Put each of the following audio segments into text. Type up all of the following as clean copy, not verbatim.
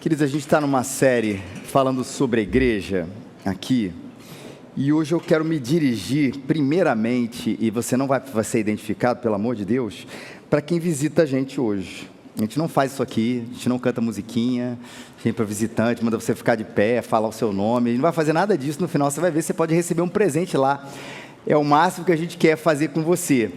Queridos, a gente está numa série falando sobre a igreja aqui, e hoje eu quero me dirigir primeiramente, e você não vai ser identificado, pelo amor de Deus, para quem visita a gente hoje. A gente não faz isso aqui, a gente não canta musiquinha, a gente para visitante, manda você ficar de pé, falar o seu nome, a gente não vai fazer nada disso. No final você vai ver, você pode receber um presente lá, é o máximo que a gente quer fazer com você.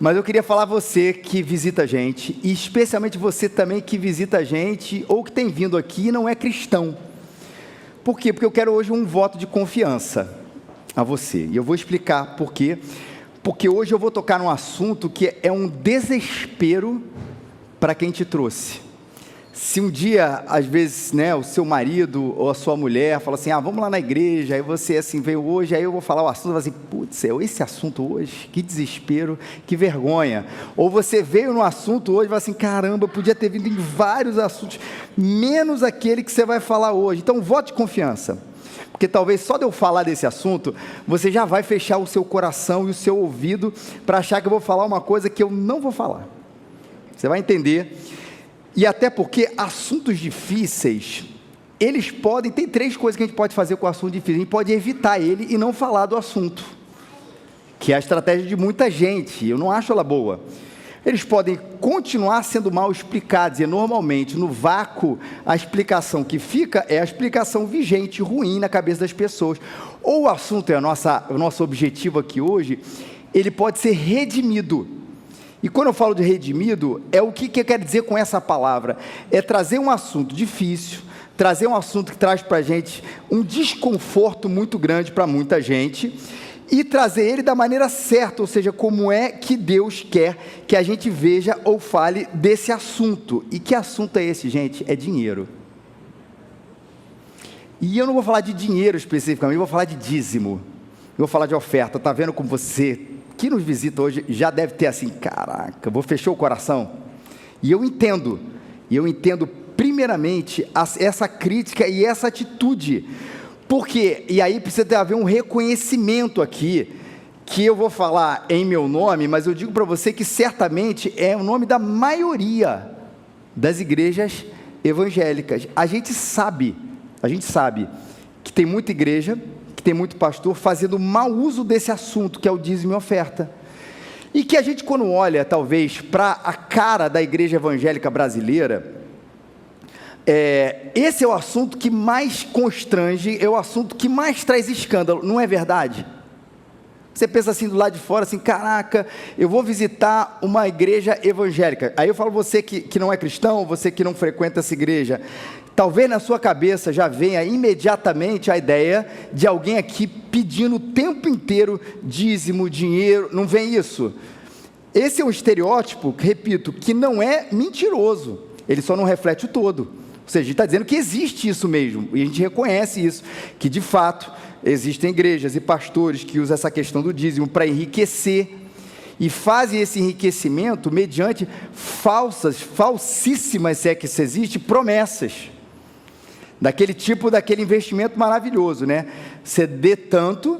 Mas eu queria falar a você que visita a gente, e especialmente você também que visita a gente, ou que tem vindo aqui e não é cristão. Por quê? Porque eu quero hoje um voto de confiança a você, e eu vou explicar por quê. Porque hoje eu vou tocar num assunto que é um desespero para quem te trouxe. Se um dia, às vezes, o seu marido ou a sua mulher fala assim, vamos lá na igreja, aí você assim, veio hoje, aí eu vou falar o assunto, vai assim, putz, esse assunto hoje, que desespero, que vergonha. Ou você veio no assunto hoje e vai assim, caramba, eu podia ter vindo em vários assuntos, menos aquele que você vai falar hoje. Então, vote de confiança. Porque talvez só de eu falar desse assunto, você já vai fechar o seu coração e o seu ouvido para achar que eu vou falar uma coisa que eu não vou falar. Você vai entender. E até porque assuntos difíceis, eles podem, tem três coisas que a gente pode fazer com o assunto difícil. A gente pode evitar ele e não falar do assunto, que é a estratégia de muita gente, eu não acho ela boa. Eles podem continuar sendo mal explicados, e normalmente no vácuo, a explicação que fica é a explicação vigente, ruim na cabeça das pessoas. Ou o assunto é o nosso objetivo aqui hoje, ele pode ser redimido. E quando eu falo de redimido, é o que eu quero dizer com essa palavra? É trazer um assunto difícil, trazer um assunto que traz para a gente um desconforto muito grande para muita gente, e trazer ele da maneira certa, ou seja, como é que Deus quer que a gente veja ou fale desse assunto. E que assunto é esse, gente? É dinheiro. E eu não vou falar de dinheiro especificamente, eu vou falar de dízimo, eu vou falar de oferta. Está vendo como você que nos visita hoje já deve ter assim, caraca, fechou o coração? E eu entendo primeiramente essa crítica e essa atitude, porque, e aí precisa haver um reconhecimento aqui, que eu vou falar em meu nome, mas eu digo para você que certamente é o nome da maioria das igrejas evangélicas. A gente sabe que tem muita igreja, tem muito pastor fazendo mau uso desse assunto, que é o dízimo e oferta, e que a gente, quando olha, talvez, para a cara da igreja evangélica brasileira, esse é o assunto que mais constrange, é o assunto que mais traz escândalo, não é verdade? Você pensa assim do lado de fora, assim, caraca, eu vou visitar uma igreja evangélica, aí eu falo, você que não é cristão, você que não frequenta essa igreja, talvez na sua cabeça já venha imediatamente a ideia de alguém aqui pedindo o tempo inteiro dízimo, dinheiro, não vem isso? Esse é um estereótipo, repito, que não é mentiroso, ele só não reflete o todo, ou seja, a gente está dizendo que existe isso mesmo, e a gente reconhece isso, que de fato existem igrejas e pastores que usam essa questão do dízimo para enriquecer, e fazem esse enriquecimento mediante falsíssimas, se é que isso existe, promessas, daquele investimento maravilhoso, Você dê tanto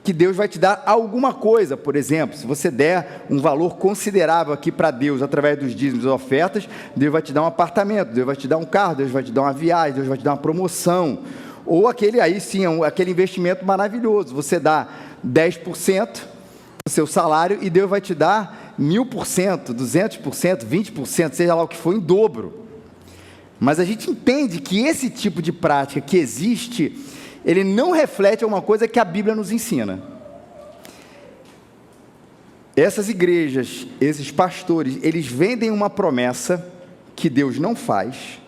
que Deus vai te dar alguma coisa. Por exemplo, se você der um valor considerável aqui para Deus, através dos dízimos e ofertas, Deus vai te dar um apartamento, Deus vai te dar um carro, Deus vai te dar uma viagem, Deus vai te dar uma promoção, ou aquele investimento maravilhoso, você dá 10% do seu salário e Deus vai te dar 1000%, 200%, 20%, seja lá o que for, em dobro. Mas a gente entende que esse tipo de prática que existe, ele não reflete uma coisa que a Bíblia nos ensina. Essas igrejas, esses pastores, eles vendem uma promessa que Deus não faz,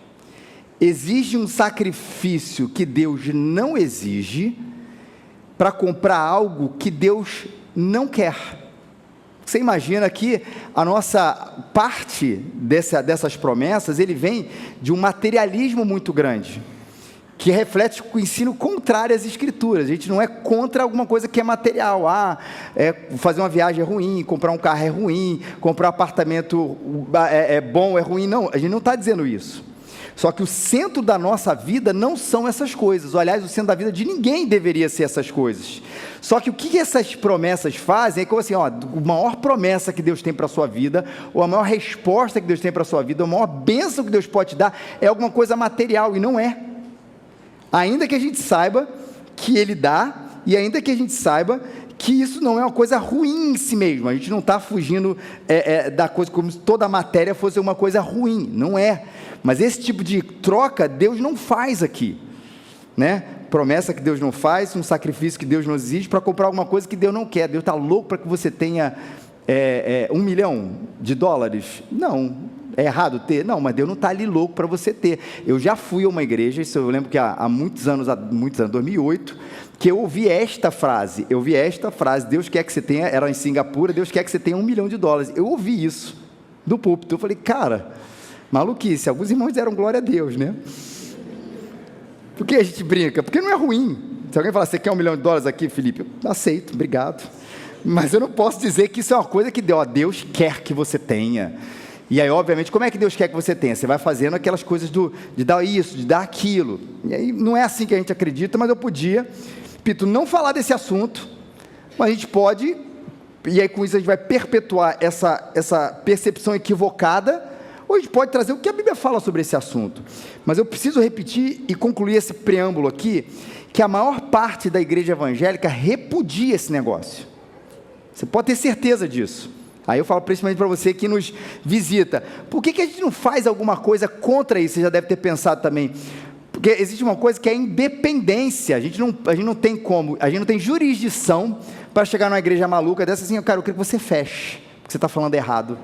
exige um sacrifício que Deus não exige, para comprar algo que Deus não quer. Você imagina que a nossa parte dessas promessas, ele vem de um materialismo muito grande, que reflete o ensino contrário às escrituras. A gente não é contra alguma coisa que é material, fazer uma viagem é ruim, comprar um carro é ruim, comprar um apartamento é bom, é ruim, não, a gente não está dizendo isso. Só que o centro da nossa vida não são essas coisas. Aliás, o centro da vida de ninguém deveria ser essas coisas. Só que o que essas promessas fazem é como assim, a maior promessa que Deus tem para a sua vida, ou a maior resposta que Deus tem para a sua vida, a maior bênção que Deus pode te dar, é alguma coisa material, e não é. Ainda que a gente saiba que Ele dá, e ainda que a gente saiba que isso não é uma coisa ruim em si mesmo. A gente não está fugindo da coisa como se toda a matéria fosse uma coisa ruim, não é. Mas esse tipo de troca, Deus não faz aqui, né? Promessa que Deus não faz, um sacrifício que Deus não exige para comprar alguma coisa que Deus não quer. Deus está louco para que você tenha $1 milhão. Não, é errado ter? Não, mas Deus não está ali louco para você ter. Eu já fui a uma igreja, isso eu lembro que há muitos anos, 2008, que eu ouvi esta frase, Deus quer que você tenha, era em Singapura, Deus quer que você tenha $1 milhão. Eu ouvi isso do púlpito, eu falei, cara, maluquice, alguns irmãos deram glória a Deus, né? Por que a gente brinca? Porque não é ruim. Se alguém falar, você quer $1 milhão aqui, Felipe? Eu aceito, obrigado. Mas eu não posso dizer que isso é uma coisa que Deus quer que você tenha. E aí, obviamente, como é que Deus quer que você tenha? Você vai fazendo aquelas coisas de dar isso, de dar aquilo. E aí, não é assim que a gente acredita, mas eu podia, repito, não falar desse assunto, mas a gente pode, e aí com isso a gente vai perpetuar essa percepção equivocada, ou a gente pode trazer o que a Bíblia fala sobre esse assunto. Mas eu preciso repetir e concluir esse preâmbulo aqui, que a maior parte da igreja evangélica repudia esse negócio. Você pode ter certeza disso. Aí eu falo principalmente para você que nos visita. Por que a gente não faz alguma coisa contra isso? Você já deve ter pensado também. Porque existe uma coisa que é a independência. A gente não tem como, a gente não tem jurisdição para chegar numa igreja maluca dessa assim, cara, eu quero que você feche, porque você está falando errado.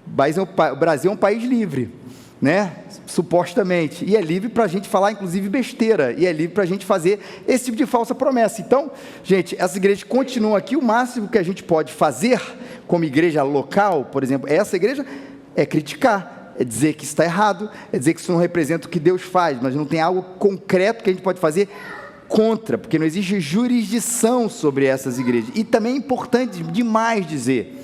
O Brasil é um país livre, né? Supostamente, e é livre para a gente falar inclusive besteira, e é livre para a gente fazer esse tipo de falsa promessa. Então, gente, essa igreja continua aqui, o máximo que a gente pode fazer como igreja local, por exemplo, essa igreja, é criticar, é dizer que isso está errado, é dizer que isso não representa o que Deus faz, mas não tem algo concreto que a gente pode fazer contra, porque não existe jurisdição sobre essas igrejas. E também é importante demais dizer,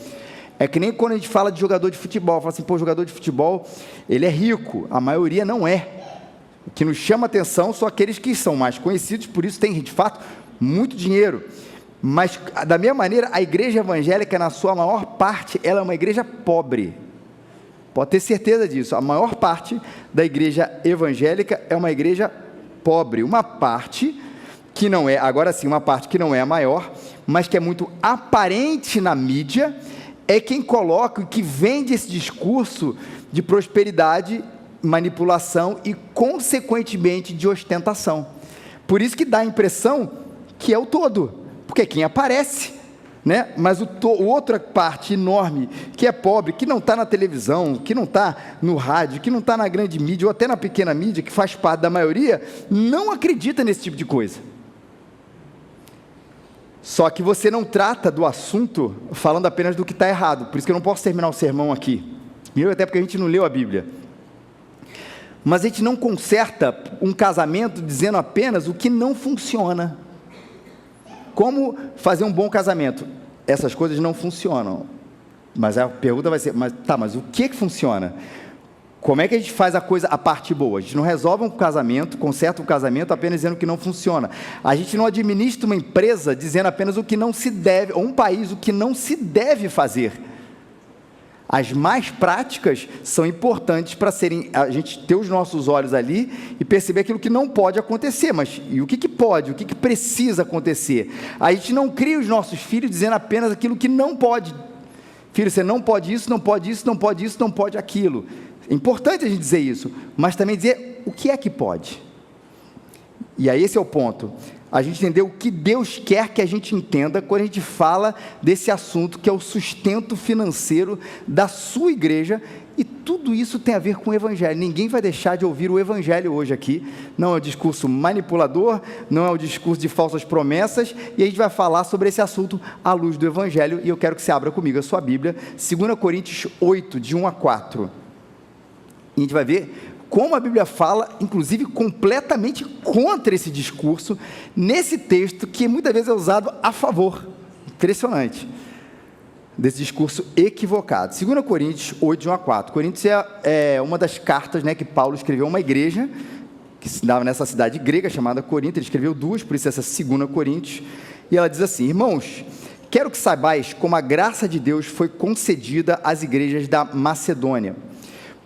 é que nem quando a gente fala de jogador de futebol, fala assim, pô, jogador de futebol, ele é rico, a maioria não é. O que nos chama atenção são aqueles que são mais conhecidos, por isso tem, de fato, muito dinheiro. Mas, da mesma maneira, a igreja evangélica, na sua maior parte, ela é uma igreja pobre. Pode ter certeza disso, a maior parte da igreja evangélica é uma igreja pobre. Uma parte que não é, agora sim, uma parte que não é a maior, mas que é muito aparente na mídia, é quem coloca e que vende esse discurso de prosperidade, manipulação e, consequentemente, de ostentação. Por isso que dá a impressão que é o todo, porque é quem aparece, né? Mas outra parte enorme, que é pobre, que não está na televisão, que não está no rádio, que não está na grande mídia, ou até na pequena mídia, que faz parte da maioria, não acredita nesse tipo de coisa. Só que você não trata do assunto falando apenas do que está errado. Por isso que eu não posso terminar o sermão aqui. Até porque a gente não leu a Bíblia. Mas a gente não conserta um casamento dizendo apenas o que não funciona. Como fazer um bom casamento? Essas coisas não funcionam. Mas a pergunta vai ser, mas o que funciona? Como é que a gente faz a parte boa? A gente não resolve um casamento, conserta um casamento apenas dizendo que não funciona. A gente não administra uma empresa dizendo apenas o que não se deve, ou um país o que não se deve fazer. As mais práticas são importantes para a gente ter os nossos olhos ali e perceber aquilo que não pode acontecer, mas e o que pode, o que precisa acontecer. A gente não cria os nossos filhos dizendo apenas aquilo que não pode. Filho, você não pode isso, não pode isso, não pode isso, não pode aquilo. É importante a gente dizer isso, mas também dizer o que é que pode. E aí esse é o ponto. A gente entender o que Deus quer que a gente entenda quando a gente fala desse assunto que é o sustento financeiro da sua igreja, e tudo isso tem a ver com o Evangelho. Ninguém vai deixar de ouvir o Evangelho hoje aqui. Não é um discurso manipulador, não é um discurso de falsas promessas, e a gente vai falar sobre esse assunto à luz do Evangelho, e eu quero que você abra comigo a sua Bíblia, 2 Coríntios 8, de 1 a 4. E a gente vai ver como a Bíblia fala, inclusive completamente contra esse discurso, nesse texto que muitas vezes é usado a favor. Impressionante. desse discurso equivocado. 2 Coríntios 8, de 1 a 4. Coríntios é uma das cartas, né, que Paulo escreveu a uma igreja que se dava nessa cidade grega chamada Corinto. Ele escreveu 2, por isso essa 2 Coríntios, e ela diz assim: irmãos, quero que saibais como a graça de Deus foi concedida às igrejas da Macedônia,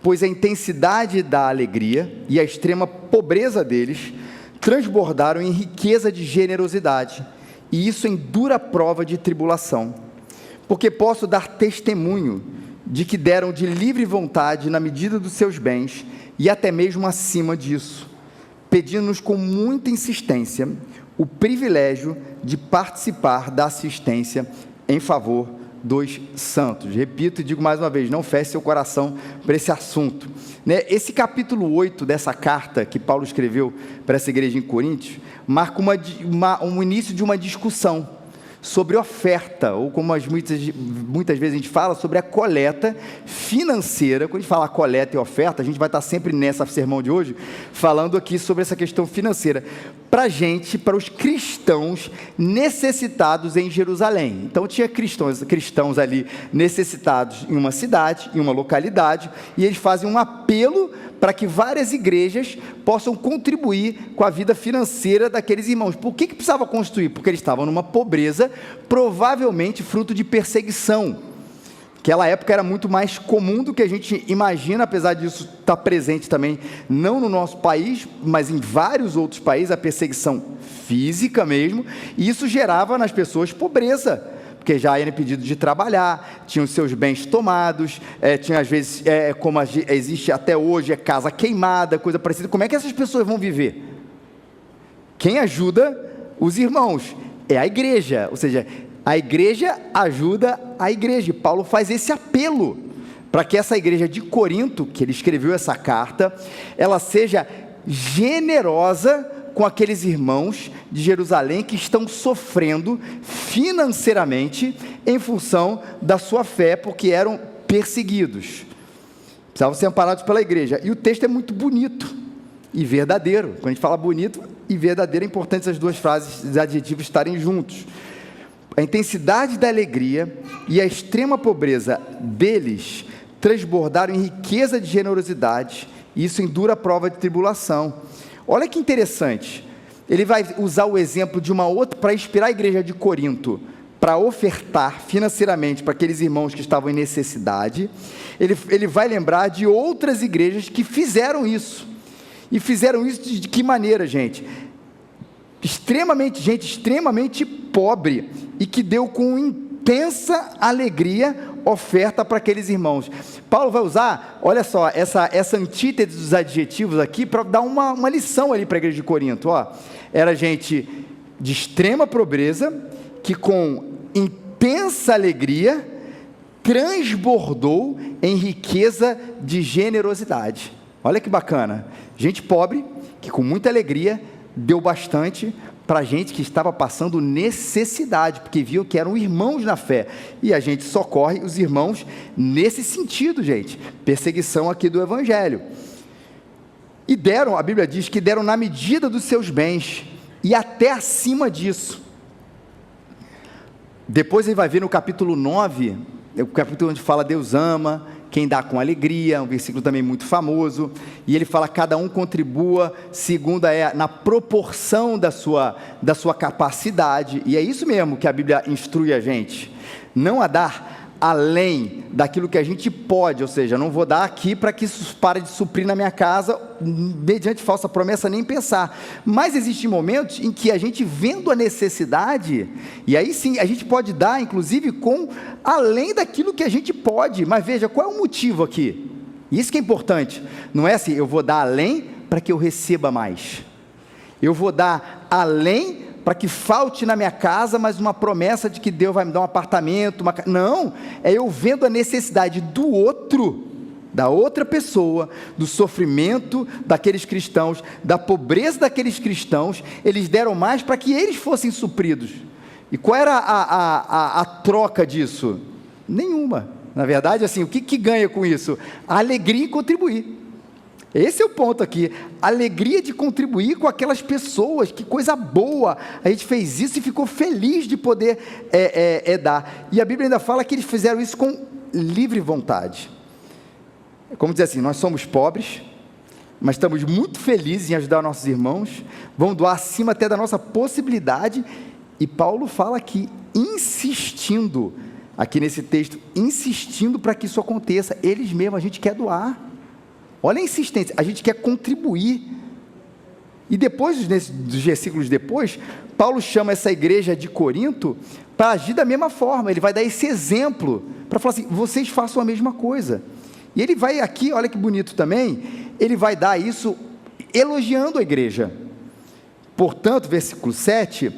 pois a intensidade da alegria e a extrema pobreza deles transbordaram em riqueza de generosidade, e isso em dura prova de tribulação, porque posso dar testemunho de que deram de livre vontade na medida dos seus bens, e até mesmo acima disso, pedindo-nos com muita insistência o privilégio de participar da assistência em favor dos santos. Repito e digo mais uma vez, não feche seu coração para esse assunto, né? Esse capítulo 8 dessa carta que Paulo escreveu para essa igreja em Coríntios, marca um início de uma discussão sobre oferta, ou como muitas vezes a gente fala, sobre a coleta financeira. Quando a gente fala coleta e oferta, a gente vai estar sempre nessa sermão de hoje, falando aqui sobre essa questão financeira, para os cristãos necessitados em Jerusalém. Então tinha cristãos ali necessitados em uma cidade, em uma localidade, e eles fazem um apelo para que várias igrejas possam contribuir com a vida financeira daqueles irmãos. Por que precisava construir? Porque eles estavam numa pobreza, provavelmente fruto de perseguição. Aquela época era muito mais comum do que a gente imagina, apesar disso estar presente também, não no nosso país, mas em vários outros países, a perseguição física mesmo, e isso gerava nas pessoas pobreza, porque já era impedido de trabalhar, tinham seus bens tomados, tinha às vezes, como existe até hoje, casa queimada, coisa parecida. Como é que essas pessoas vão viver? Quem ajuda os irmãos? É a igreja, ou seja, a igreja ajuda a igreja. E Paulo faz esse apelo para que essa igreja de Corinto, que ele escreveu essa carta, ela seja generosa com aqueles irmãos de Jerusalém que estão sofrendo financeiramente em função da sua fé, porque eram perseguidos, precisavam ser amparados pela igreja. E o texto é muito bonito e verdadeiro. Quando a gente fala bonito e verdadeiro, é importante essas duas frases, os adjetivos estarem juntos. A intensidade da alegria e a extrema pobreza deles transbordaram em riqueza de generosidade, e isso em dura prova de tribulação. Olha que interessante, ele vai usar o exemplo de uma outra, para inspirar a igreja de Corinto, para ofertar financeiramente para aqueles irmãos que estavam em necessidade. Ele vai lembrar de outras igrejas que fizeram isso, e fizeram isso de que maneira, gente? Gente extremamente pobre, e que deu com intensa alegria oferta para aqueles irmãos. Paulo vai usar, olha só, essa antítese dos adjetivos aqui, para dar uma lição ali para a igreja de Corinto. Era gente de extrema pobreza, que com intensa alegria transbordou em riqueza de generosidade. Olha que bacana, gente pobre, que com muita alegria deu bastante para gente que estava passando necessidade, porque viu que eram irmãos na fé, e a gente socorre os irmãos nesse sentido, gente, perseguição aqui do evangelho. E deram, a Bíblia diz que deram na medida dos seus bens, e até acima disso. Depois ele vai ver no capítulo 9, o capítulo onde fala Deus ama quem dá com alegria, um versículo também muito famoso, e ele fala: cada um contribua segundo na proporção da sua capacidade, e é isso mesmo que a Bíblia instrui a gente, não a dar além daquilo que a gente pode, ou seja, não vou dar aqui para que isso pare de suprir na minha casa, mediante falsa promessa, nem pensar. Mas existem momentos em que a gente, vendo a necessidade, e aí sim, a gente pode dar, inclusive, com além daquilo que a gente pode. Mas veja, qual é o motivo aqui? Isso que é importante, não é assim, eu vou dar além para que eu receba mais, eu vou dar além para que falte na minha casa, mas uma promessa de que Deus vai me dar um apartamento, não, é eu vendo a necessidade do outro, da outra pessoa, do sofrimento daqueles cristãos, da pobreza daqueles cristãos, eles deram mais para que eles fossem supridos. E qual era a troca disso? Nenhuma. Na verdade, assim, o que ganha com isso? A alegria em contribuir. Esse é o ponto aqui, alegria de contribuir com aquelas pessoas, que coisa boa, a gente fez isso e ficou feliz de poder dar, e a Bíblia ainda fala que eles fizeram isso com livre vontade, como dizer assim, nós somos pobres, mas estamos muito felizes em ajudar nossos irmãos, vamos doar acima até da nossa possibilidade, e Paulo fala aqui, insistindo, aqui nesse texto, insistindo para que isso aconteça, eles mesmos, a gente quer doar, olha a insistência, a gente quer contribuir, e depois, dos versículos depois, Paulo chama essa igreja de Corinto para agir da mesma forma, ele vai dar esse exemplo, para falar assim, vocês façam a mesma coisa, e ele vai aqui, olha que bonito também, ele vai dar isso elogiando a igreja, portanto, versículo 7,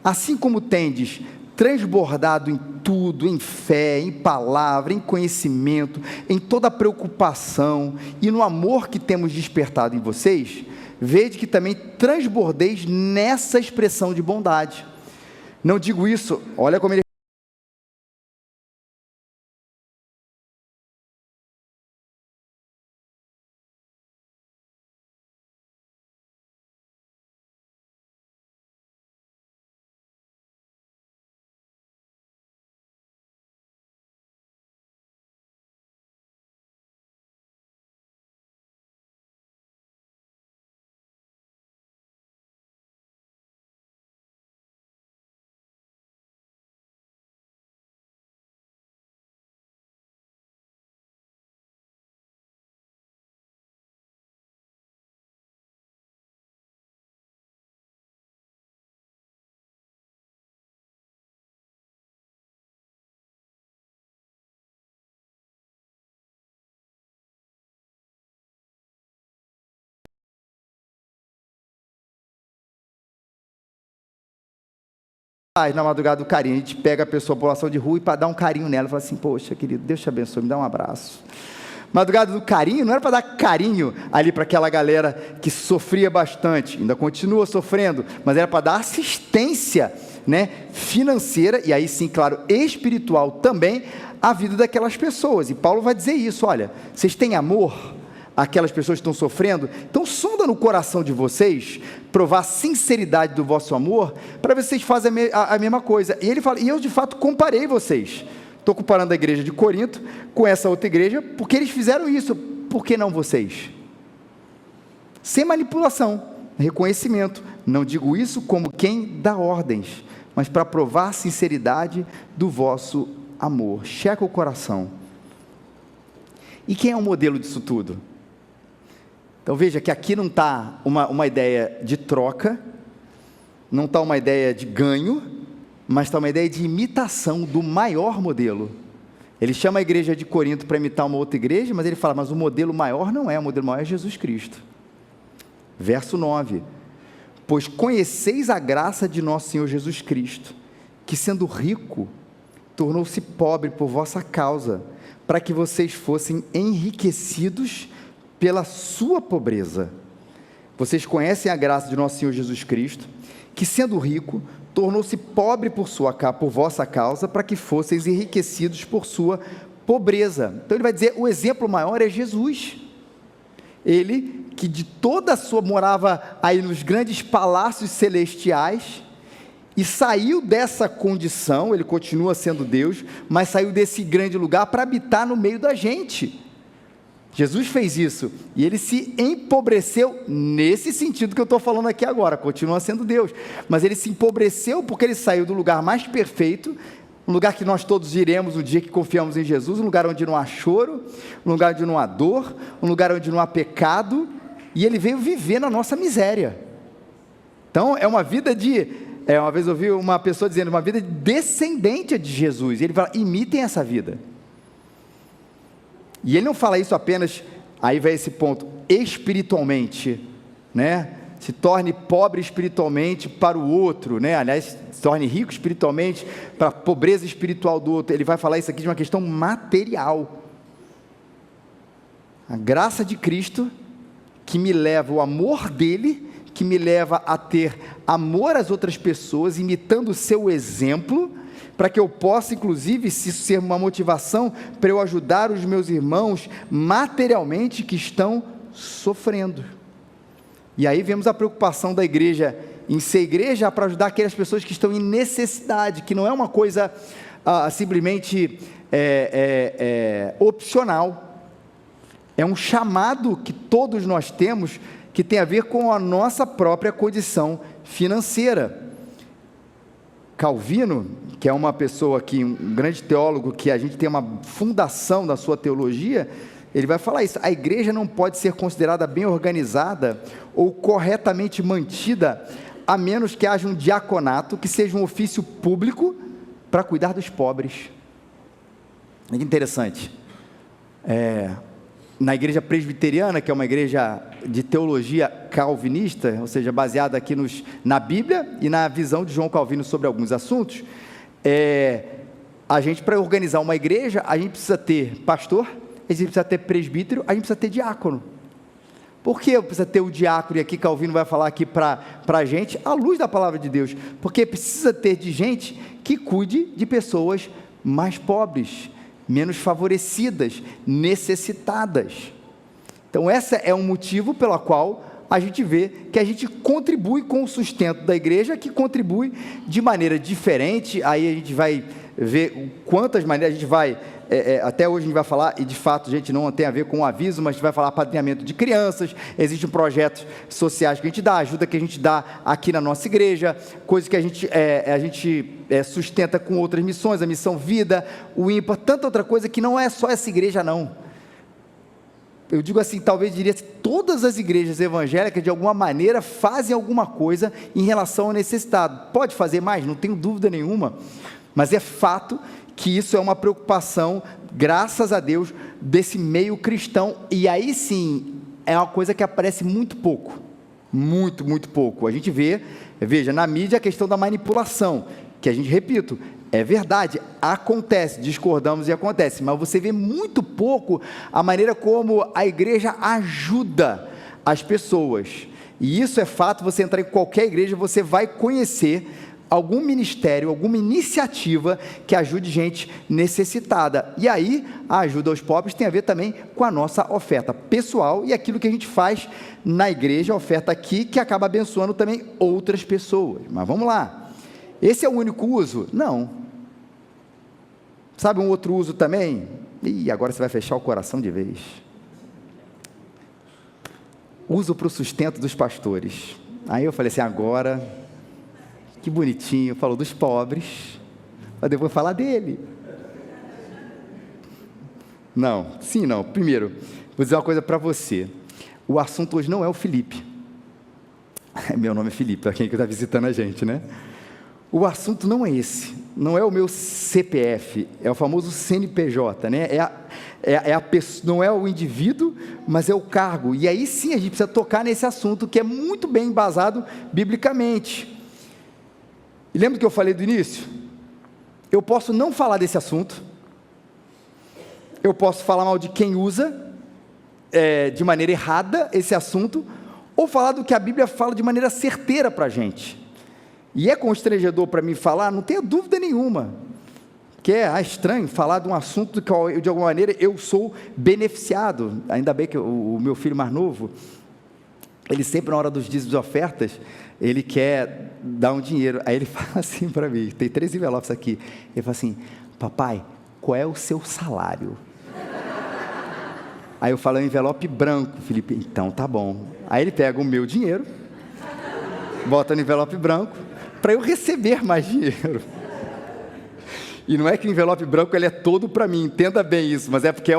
assim como tendes transbordado em tudo, em fé, em palavra, em conhecimento, em toda preocupação e no amor que temos despertado em vocês, vede que também transbordeis nessa expressão de bondade. Não digo isso, olha como ele faz na madrugada do carinho, a gente pega a pessoa, a população de rua, e para dar um carinho nela, fala assim, poxa querido, Deus te abençoe, me dá um abraço. Madrugada do carinho, não era para dar carinho ali para aquela galera que sofria bastante, ainda continua sofrendo, mas era para dar assistência, financeira, e aí sim, claro, espiritual também, à vida daquelas pessoas, e Paulo vai dizer isso, olha, vocês têm amor aquelas pessoas que estão sofrendo, então sonda no coração de vocês, provar a sinceridade do vosso amor, para ver se vocês fazem a mesma coisa, e ele fala, e eu de fato comparei vocês, estou comparando a igreja de Corinto com essa outra igreja, porque eles fizeram isso, por que não vocês? Sem manipulação, reconhecimento, não digo isso como quem dá ordens, mas para provar a sinceridade do vosso amor, checa o coração, e quem é o modelo disso tudo? Então veja que aqui não está uma ideia de troca, não está uma ideia de ganho, mas está uma ideia de imitação do maior modelo. Ele chama a igreja de Corinto para imitar uma outra igreja, mas ele fala, mas o modelo maior não é, o modelo maior é Jesus Cristo. Verso 9, pois conheceis a graça de nosso Senhor Jesus Cristo, que sendo rico, tornou-se pobre por vossa causa, para que vocês fossem enriquecidos pela sua pobreza. Vocês conhecem a graça de nosso Senhor Jesus Cristo, que sendo rico, tornou-se pobre por vossa causa, para que fosseis enriquecidos por sua pobreza. Então ele vai dizer, o exemplo maior é Jesus. Ele, que de toda a sua, morava aí nos grandes palácios celestiais, e saiu dessa condição, ele continua sendo Deus, mas saiu desse grande lugar para habitar no meio da gente. Jesus fez isso, e ele se empobreceu nesse sentido que eu estou falando aqui agora, continua sendo Deus, mas ele se empobreceu porque ele saiu do lugar mais perfeito, um lugar que nós todos iremos no dia que confiamos em Jesus, um lugar onde não há choro, um lugar onde não há dor, um lugar onde não há pecado, e ele veio viver na nossa miséria. Então é uma vida uma vez eu ouvi uma pessoa dizendo, uma vida descendente de Jesus, e ele fala, imitem essa vida. E ele não fala isso apenas, aí vai esse ponto, espiritualmente, se torne pobre espiritualmente para o outro, aliás, se torne rico espiritualmente para a pobreza espiritual do outro. Ele vai falar isso aqui de uma questão material. A graça de Cristo, que me leva, o amor dele, que me leva a ter amor às outras pessoas, imitando o seu exemplo, para que eu possa, inclusive, se ser uma motivação para eu ajudar os meus irmãos materialmente que estão sofrendo. E aí vemos a preocupação da igreja em ser igreja para ajudar aquelas pessoas que estão em necessidade, que não é uma coisa simplesmente opcional. É um chamado que todos nós temos, que tem a ver com a nossa própria condição financeira. Calvino, que é uma pessoa aqui, um grande teólogo, que a gente tem uma fundação da sua teologia, ele vai falar isso: a igreja não pode ser considerada bem organizada ou corretamente mantida, a menos que haja um diaconato, que seja um ofício público para cuidar dos pobres. É interessante. Na igreja presbiteriana, que é uma igreja de teologia calvinista, ou seja, baseada aqui na Bíblia e na visão de João Calvino sobre alguns assuntos, a gente, para organizar uma igreja, a gente precisa ter pastor, a gente precisa ter presbítero, a gente precisa ter diácono. Por que precisa ter o diácono? E aqui Calvino vai falar aqui para a gente, à luz da palavra de Deus, porque precisa ter de gente que cuide de pessoas mais pobres, menos favorecidas, necessitadas. Então esse é um motivo pelo qual a gente vê que a gente contribui com o sustento da igreja, que contribui de maneira diferente. Aí a gente vai ver quantas maneiras a gente vai, até hoje a gente vai falar, e de fato a gente não tem a ver com o aviso, mas a gente vai falar apadrinhamento de crianças, existem projetos sociais que a gente dá, ajuda que a gente dá aqui na nossa igreja, coisas que a gente sustenta com outras missões, a Missão Vida, o ímpar, tanta outra coisa que não é só essa igreja não. Eu digo assim, talvez diria que todas as igrejas evangélicas de alguma maneira fazem alguma coisa em relação ao necessitado. Pode fazer mais? Não tenho dúvida nenhuma, mas é fato que isso é uma preocupação, graças a Deus, desse meio cristão, e aí sim, é uma coisa que aparece muito pouco, muito pouco. A gente veja, na mídia a questão da manipulação, que a gente, repito, é verdade, acontece, discordamos e acontece, mas você vê muito pouco a maneira como a igreja ajuda as pessoas, e isso é fato. Você entrar em qualquer igreja, você vai conhecer algum ministério, alguma iniciativa que ajude gente necessitada, e aí a ajuda aos pobres tem a ver também com a nossa oferta pessoal, e aquilo que a gente faz na igreja, a oferta aqui, que acaba abençoando também outras pessoas. Mas vamos lá, esse é o único uso? Não. Sabe um outro uso também? E agora você vai fechar o coração de vez. Uso para o sustento dos pastores. Aí eu falei assim, agora, que bonitinho, falou dos pobres, mas depois falar dele. Não, sim, não. Primeiro, vou dizer uma coisa para você. O assunto hoje não é o Felipe. Meu nome é Felipe, para quem está visitando a gente, né? O assunto não é esse, não é o meu CPF, é o famoso CNPJ, né? Não é o indivíduo, mas é o cargo, e aí sim a gente precisa tocar nesse assunto, que é muito bem embasado biblicamente. E lembra que eu falei do início? Eu posso não falar desse assunto, eu posso falar mal de quem usa de maneira errada esse assunto, ou falar do que a Bíblia fala de maneira certeira para a gente. E é constrangedor para mim falar, não tenho dúvida nenhuma, que é estranho falar de um assunto que de alguma maneira eu sou beneficiado. Ainda bem que o meu filho mais novo, ele sempre na hora dos dízimos e ofertas, ele quer dar um dinheiro, aí ele fala assim para mim, tem 3 envelopes aqui, ele fala assim, papai, qual é o seu salário? Aí eu falo, é um envelope branco, Felipe, então tá bom. Aí ele pega o meu dinheiro, bota no envelope branco, para eu receber mais dinheiro. E não é que o envelope branco ele é todo para mim, entenda bem isso, mas é porque é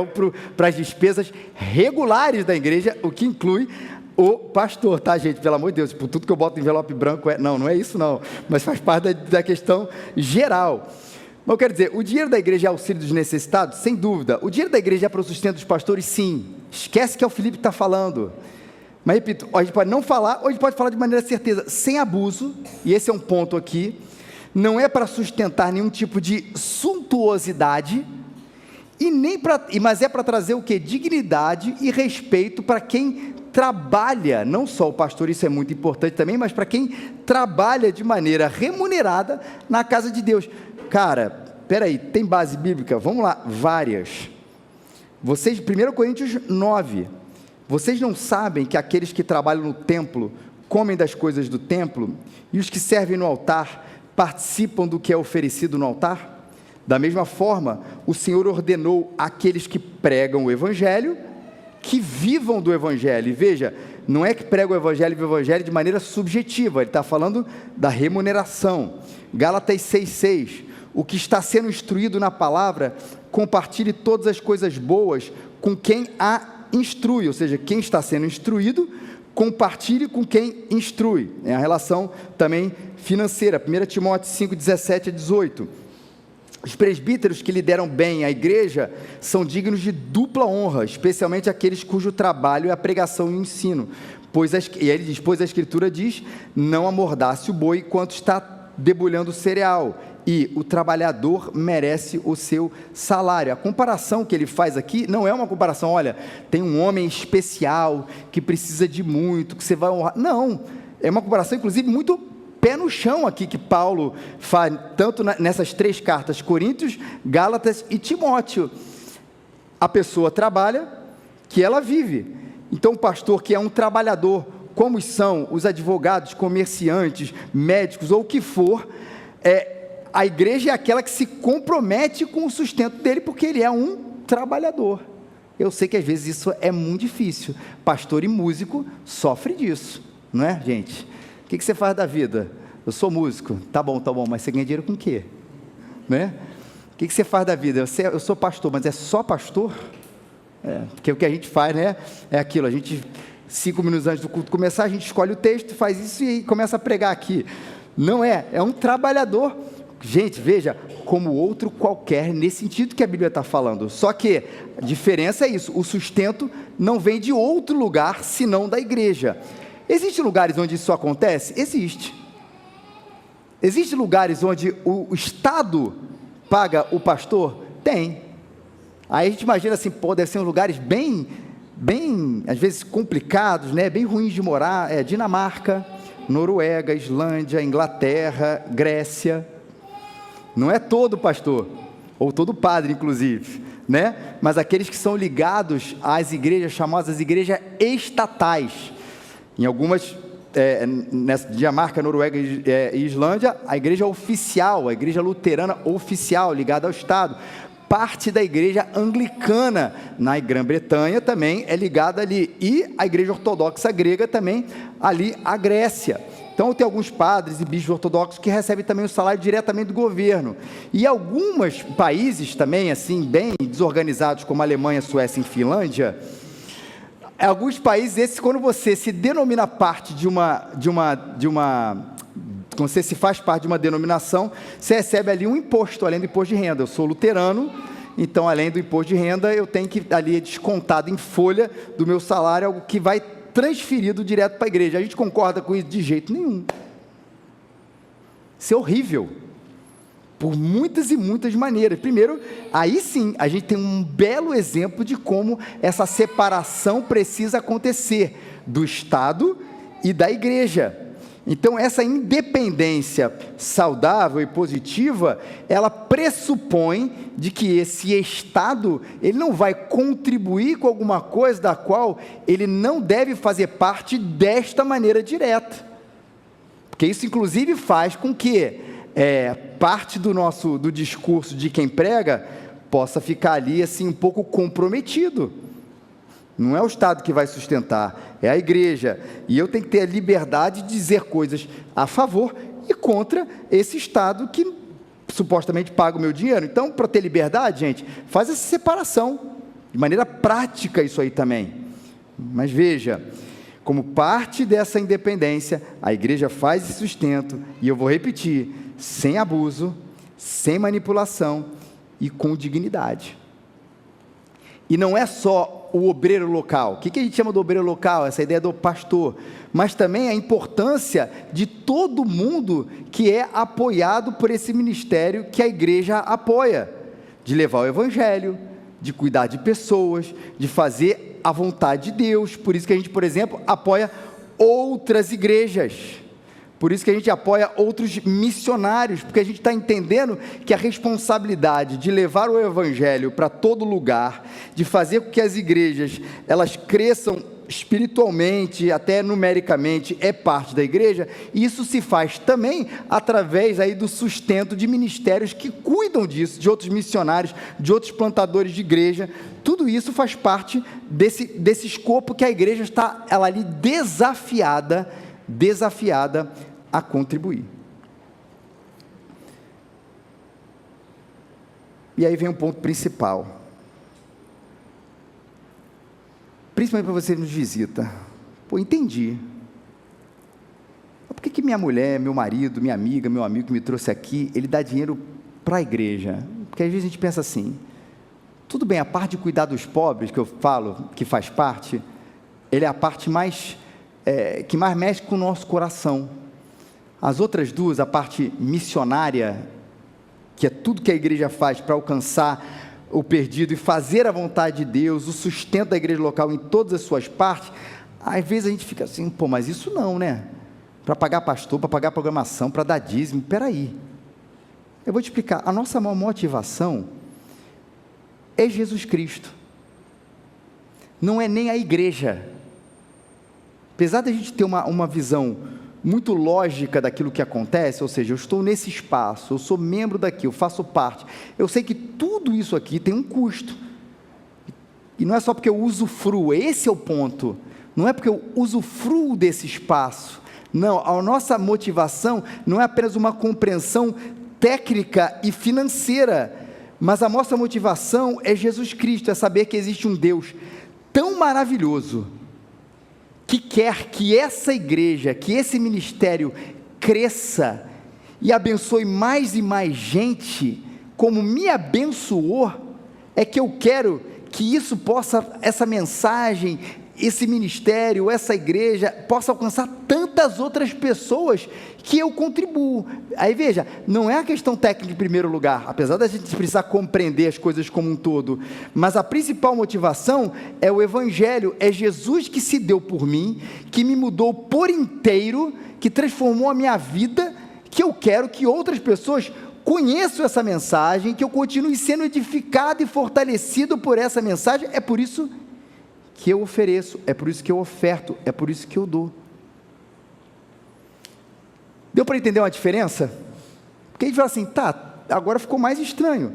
para as despesas regulares da igreja, o que inclui o pastor, tá, gente? Pelo amor de Deus, por tudo que eu boto no envelope branco, não é isso não, mas faz parte da questão geral. Mas eu quero dizer, o dinheiro da igreja é auxílio dos necessitados? Sem dúvida. O dinheiro da igreja é para o sustento dos pastores? Sim. Esquece que é o Felipe que está falando. Mas repito, a gente pode não falar, ou a gente pode falar de maneira certeza, sem abuso, e esse é um ponto aqui, não é para sustentar nenhum tipo de suntuosidade, mas é para trazer o quê? Dignidade e respeito para quem trabalha, não só o pastor, isso é muito importante também, mas para quem trabalha de maneira remunerada na casa de Deus. Cara, peraí, tem base bíblica? Vamos lá, várias. Vocês, 1 Coríntios 9, vocês não sabem que aqueles que trabalham no templo comem das coisas do templo, e os que servem no altar participam do que é oferecido no altar? Da mesma forma, o Senhor ordenou àqueles que pregam o Evangelho, que vivam do Evangelho. E veja, não é que prega o Evangelho e vive o Evangelho de maneira subjetiva, ele está falando da remuneração. Gálatas 6,6, o que está sendo instruído na palavra, compartilhe todas as coisas boas com quem a instrui, ou seja, quem está sendo instruído, compartilhe com quem instrui. É a relação também financeira. 1 Timóteo 5, 17 a 18. Os presbíteros que lideram bem a igreja são dignos de dupla honra, especialmente aqueles cujo trabalho é a pregação e o ensino. E aí ele diz, pois a Escritura diz, não amordace o boi enquanto está debulhando o cereal, e o trabalhador merece o seu salário. A comparação que ele faz aqui não é uma comparação, olha, tem um homem especial que precisa de muito, que você vai honrar. Não, é uma comparação inclusive muito pé no chão aqui que Paulo faz, tanto nessas 3 cartas, Coríntios, Gálatas e Timóteo. A pessoa trabalha, que ela vive. Então o pastor que é um trabalhador, como são os advogados, comerciantes, médicos ou o que for, a igreja é aquela que se compromete com o sustento dele, porque ele é um trabalhador. Eu sei que às vezes isso é muito difícil. Pastor e músico sofrem disso, não é, gente? O que você faz da vida? Eu sou músico. Tá bom, mas você ganha dinheiro com o quê? Né? O que você faz da vida? Eu sou pastor, mas é só pastor? Porque o que a gente faz, né, é aquilo, a gente, 5 minutos antes do culto começar, a gente escolhe o texto, faz isso e começa a pregar aqui. Não é um trabalhador. Gente, veja, como outro qualquer, nesse sentido que a Bíblia está falando. Só que a diferença é isso, o sustento não vem de outro lugar, senão da igreja. Existem lugares onde isso acontece? Existe. Existem lugares onde o Estado paga o pastor? Tem. Aí a gente imagina assim, deve ser uns lugares bem, às vezes complicados, né? Bem ruins de morar, Dinamarca, Noruega, Islândia, Inglaterra, Grécia. Não é todo pastor, ou todo padre inclusive, né? Mas aqueles que são ligados às igrejas chamadas igrejas estatais. Em algumas, nessa Dinamarca, Noruega e Islândia, a igreja oficial, a igreja luterana oficial, ligada ao Estado. Parte da igreja anglicana na Grã-Bretanha também é ligada ali, e a igreja ortodoxa grega também ali, a Grécia. Então tem alguns padres e bispos ortodoxos que recebem também o salário diretamente do governo, e alguns países também, assim, bem desorganizados, como a Alemanha, Suécia e Finlândia, alguns países esses, quando você se denomina parte quando você se faz parte de uma denominação, você recebe ali um imposto, além do imposto de renda. Eu sou luterano, então além do imposto de renda, eu tenho que ali descontado em folha do meu salário, algo que vai transferido direto para a igreja. A gente concorda com isso de jeito nenhum. Isso é horrível, por muitas e muitas maneiras. Primeiro, aí sim, a gente tem um belo exemplo de como essa separação precisa acontecer do Estado e da igreja. Então, essa independência saudável e positiva, ela pressupõe de que esse Estado, ele não vai contribuir com alguma coisa da qual ele não deve fazer parte desta maneira direta. Porque isso, inclusive, faz com que parte do discurso de quem prega possa ficar ali, assim, um pouco comprometido. Não é o Estado que vai sustentar, é a igreja. E eu tenho que ter a liberdade de dizer coisas a favor e contra esse Estado que supostamente paga o meu dinheiro. Então, para ter liberdade, gente, faz essa separação, de maneira prática isso aí também. Mas veja, como parte dessa independência, a igreja faz esse sustento, e eu vou repetir, sem abuso, sem manipulação e com dignidade. E não é só o obreiro local. O que a gente chama de obreiro local? Essa ideia do pastor. Mas também a importância de todo mundo que é apoiado por esse ministério que a igreja apoia. De levar o evangelho, de cuidar de pessoas, de fazer a vontade de Deus. Por isso que a gente, por exemplo, apoia outras igrejas. Por isso que a gente apoia outros missionários, porque a gente está entendendo que a responsabilidade de levar o evangelho para todo lugar, de fazer com que as igrejas, elas cresçam espiritualmente, até numericamente, é parte da igreja, e isso se faz também através aí do sustento de ministérios que cuidam disso, de outros missionários, de outros plantadores de igreja. Tudo isso faz parte desse escopo que a igreja está ela ali desafiada a contribuir. E aí vem um ponto principal. Principalmente para você que nos visita. Pô, entendi. Por que minha mulher, meu marido, minha amiga, meu amigo que me trouxe aqui, ele dá dinheiro para a igreja? Porque às vezes a gente pensa assim, tudo bem, a parte de cuidar dos pobres, que eu falo, que faz parte, ele é a parte que mais mexe com o nosso coração. As outras duas, a parte missionária, que é tudo que a igreja faz para alcançar o perdido e fazer a vontade de Deus, o sustento da igreja local em todas as suas partes, às vezes a gente fica assim, pô, mas isso não, né? Para pagar pastor, para pagar programação, para dar dízimo, peraí. Eu vou te explicar, a nossa maior motivação é Jesus Cristo, não é nem a igreja. Apesar da gente ter uma visão muito lógica daquilo que acontece, ou seja, eu estou nesse espaço, eu sou membro daqui, eu faço parte, eu sei que tudo isso aqui tem um custo, e não é só porque eu usufruo, esse é o ponto, não é porque eu usufruo desse espaço, não, a nossa motivação não é apenas uma compreensão técnica e financeira, mas a nossa motivação é Jesus Cristo, é saber que existe um Deus tão maravilhoso, que quer que essa igreja, que esse ministério cresça e abençoe mais e mais gente, como me abençoou, é que eu quero que isso possa, essa mensagem, esse ministério, essa igreja, possa alcançar tantas outras pessoas que eu contribuo. Aí veja, não é a questão técnica em primeiro lugar, apesar da gente precisar compreender as coisas como um todo, mas a principal motivação é o evangelho, é Jesus que se deu por mim, que me mudou por inteiro, que transformou a minha vida, que eu quero que outras pessoas conheçam essa mensagem, que eu continue sendo edificado e fortalecido por essa mensagem. É por isso que eu ofereço, é por isso que eu oferto, é por isso que eu dou. Deu para entender uma diferença? Porque a gente fala assim, tá, agora ficou mais estranho.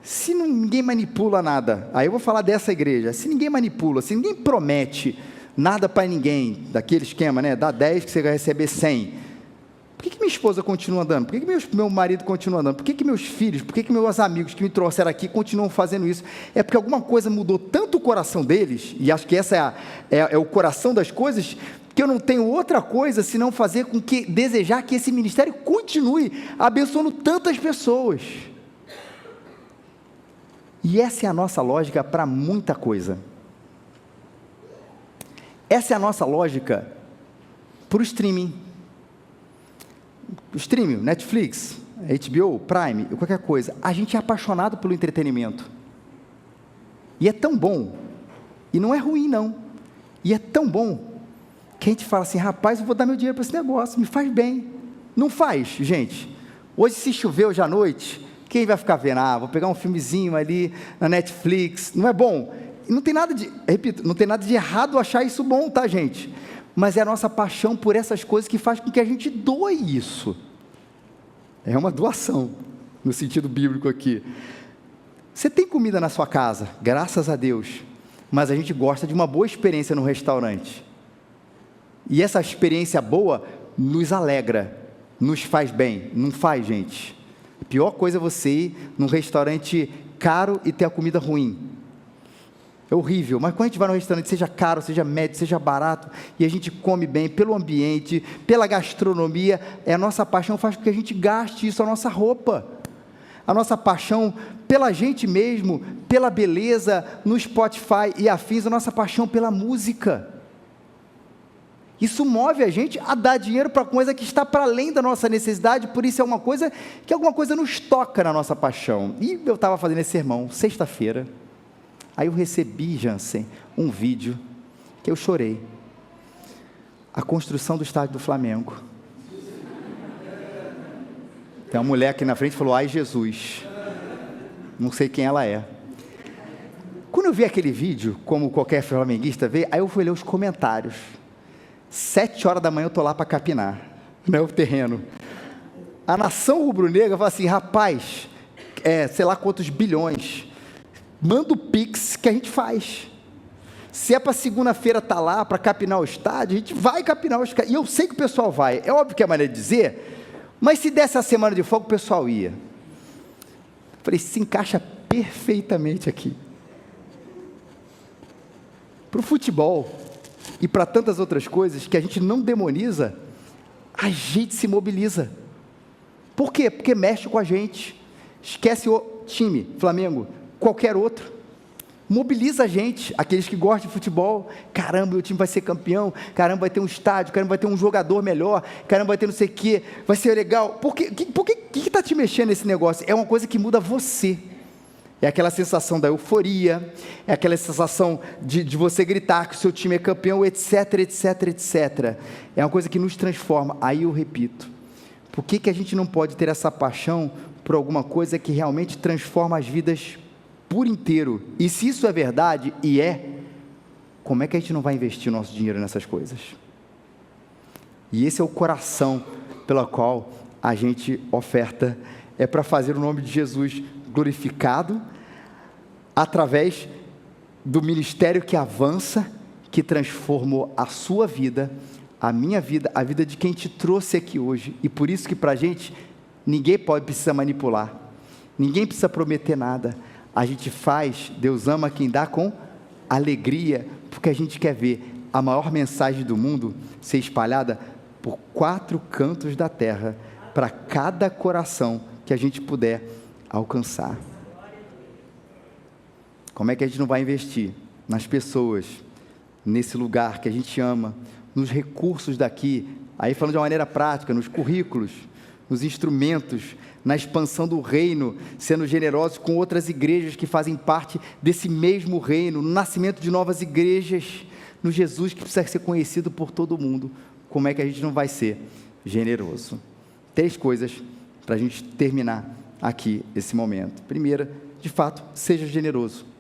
Se ninguém manipula nada, aí eu vou falar dessa igreja, se ninguém manipula, se ninguém promete nada para ninguém, daquele esquema, né, dá 10 que você vai receber 100, por que minha esposa continua andando? Por que meu marido continua andando? Por que meus filhos, por que meus amigos que me trouxeram aqui continuam fazendo isso? É porque alguma coisa mudou tanto o coração deles, e acho que essa é o coração das coisas, que eu não tenho outra coisa senão fazer com que, desejar que esse ministério continue abençoando tantas pessoas. E essa é a nossa lógica para muita coisa. Essa é a nossa lógica para o streaming. O streaming, Netflix, HBO, Prime, qualquer coisa. A gente é apaixonado pelo entretenimento. E é tão bom. E não é ruim, não. E é tão bom que a gente fala assim, rapaz, eu vou dar meu dinheiro para esse negócio, me faz bem. Não faz, gente. Hoje, se chover hoje à noite, quem vai ficar vendo? Vou pegar um filmezinho ali na Netflix. Não é bom? E não tem nada de, repito, não tem nada de errado achar isso bom, tá, gente? Mas é a nossa paixão por essas coisas que faz com que a gente doe isso. É uma doação, no sentido bíblico aqui. Você tem comida na sua casa, graças a Deus, mas a gente gosta de uma boa experiência no restaurante. E essa experiência boa nos alegra, nos faz bem, não faz, gente? A pior coisa é você ir num restaurante caro e ter a comida ruim. É horrível, mas quando a gente vai num restaurante, seja caro, seja médio, seja barato, e a gente come bem, pelo ambiente, pela gastronomia, a nossa paixão faz com que a gente gaste isso, a nossa roupa, a nossa paixão pela gente mesmo, pela beleza, no Spotify e afins, a nossa paixão pela música. Isso move a gente a dar dinheiro para coisa que está para além da nossa necessidade, por isso é uma coisa que alguma coisa nos toca na nossa paixão. E eu estava fazendo esse sermão, sexta-feira, aí eu recebi, Jansen, um vídeo que eu chorei. A construção do estádio do Flamengo. Tem uma mulher aqui na frente que falou, ai Jesus. Não sei quem ela é. Quando quando eu vi aquele vídeo, como qualquer flamenguista vê, aí eu fui ler os comentários. 7 horas da manhã eu estou lá para capinar, né, o terreno. A nação rubro-negra fala assim, rapaz, sei lá quantos bilhões, manda o Pix que a gente faz. Se é para segunda-feira estar lá, para capinar o estádio, a gente vai capinar o estádio. E eu sei que o pessoal vai, é óbvio que é a maneira de dizer, mas se desse a semana de folga, o pessoal ia. Falei, se encaixa perfeitamente aqui. Para o futebol e para tantas outras coisas que a gente não demoniza, a gente se mobiliza. Por quê? Porque mexe com a gente. Esquece o time, Flamengo, qualquer outro. Mobiliza a gente, aqueles que gostam de futebol. Caramba, o time vai ser campeão. Caramba, vai ter um estádio. Caramba, vai ter um jogador melhor. Caramba, vai ter não sei o quê. Vai ser legal. Por que está te mexendo nesse negócio? É uma coisa que muda você. É aquela sensação da euforia, é aquela sensação de você gritar que o seu time é campeão, etc, etc, etc. É uma coisa que nos transforma. Aí eu repito, por que a gente não pode ter essa paixão por alguma coisa que realmente transforma as vidas por inteiro? E se isso é verdade, e como é que a gente não vai investir o nosso dinheiro nessas coisas? E esse é o coração pelo qual a gente oferta, é para fazer o nome de Jesus glorificado, através do ministério que avança, que transformou a sua vida, a minha vida, a vida de quem te trouxe aqui hoje. E por isso que para a gente, ninguém precisa manipular, ninguém precisa prometer nada. A gente faz, Deus ama quem dá com alegria, porque a gente quer ver a maior mensagem do mundo ser espalhada por 4 cantos da terra, para cada coração que a gente puder alcançar. Como é que a gente não vai investir nas pessoas, nesse lugar que a gente ama, nos recursos daqui, aí falando de uma maneira prática, nos currículos, nos instrumentos, na expansão do reino, sendo generosos com outras igrejas que fazem parte desse mesmo reino, no nascimento de novas igrejas, no Jesus que precisa ser conhecido por todo mundo. Como é que a gente não vai ser generoso? 3 coisas para a gente terminar aqui esse momento. Primeira, de fato, seja generoso.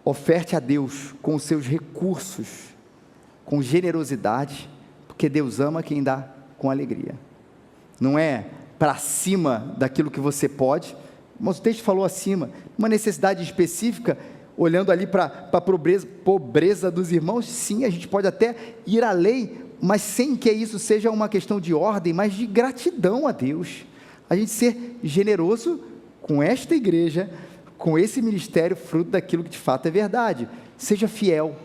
Oferte a Deus com os seus recursos, com generosidade, porque Deus ama quem dá com alegria. Não é para cima daquilo que você pode, mas o texto falou acima, uma necessidade específica, olhando ali para a pobreza dos irmãos. Sim, a gente pode até ir além, mas sem que isso seja uma questão de ordem, mas de gratidão a Deus. A gente ser generoso com esta igreja, com esse ministério, fruto daquilo que de fato é verdade. Seja fiel.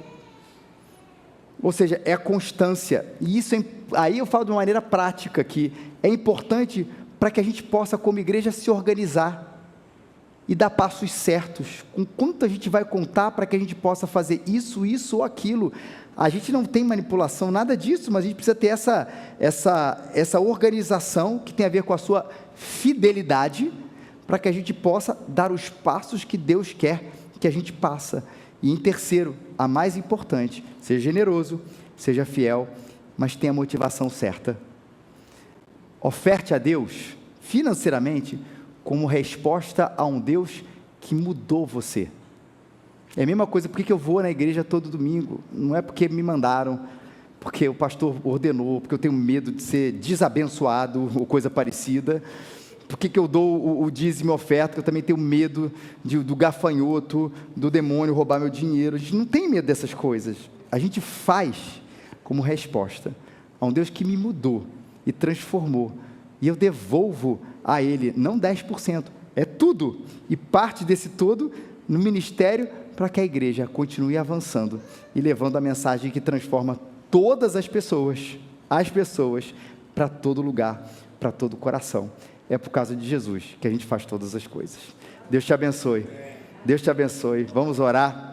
Ou seja, é a constância. E isso, aí eu falo de uma maneira prática, que é importante para que a gente possa, como igreja, se organizar e dar passos certos. Com quanto a gente vai contar para que a gente possa fazer isso, isso ou aquilo. A gente não tem manipulação, nada disso, mas a gente precisa ter essa organização que tem a ver com a sua fidelidade, para que a gente possa dar os passos que Deus quer que a gente passe. E em terceiro, a mais importante, seja generoso, seja fiel, mas tenha a motivação certa. Oferte a Deus financeiramente como resposta a um Deus que mudou você. É a mesma coisa, por que eu vou na igreja todo domingo? Não é porque me mandaram, porque o pastor ordenou, porque eu tenho medo de ser desabençoado ou coisa parecida. Por que eu dou o dízimo e oferta? Porque eu também tenho medo do gafanhoto, do demônio roubar meu dinheiro. A gente não tem medo dessas coisas. A gente faz como resposta a um Deus que me mudou e transformou. E eu devolvo a Ele, não 10%, é tudo. E parte desse todo no ministério, para que a igreja continue avançando e levando a mensagem que transforma todas as pessoas para todo lugar, para todo coração. É por causa de Jesus que a gente faz todas as coisas. Deus te abençoe. Deus te abençoe. Vamos orar.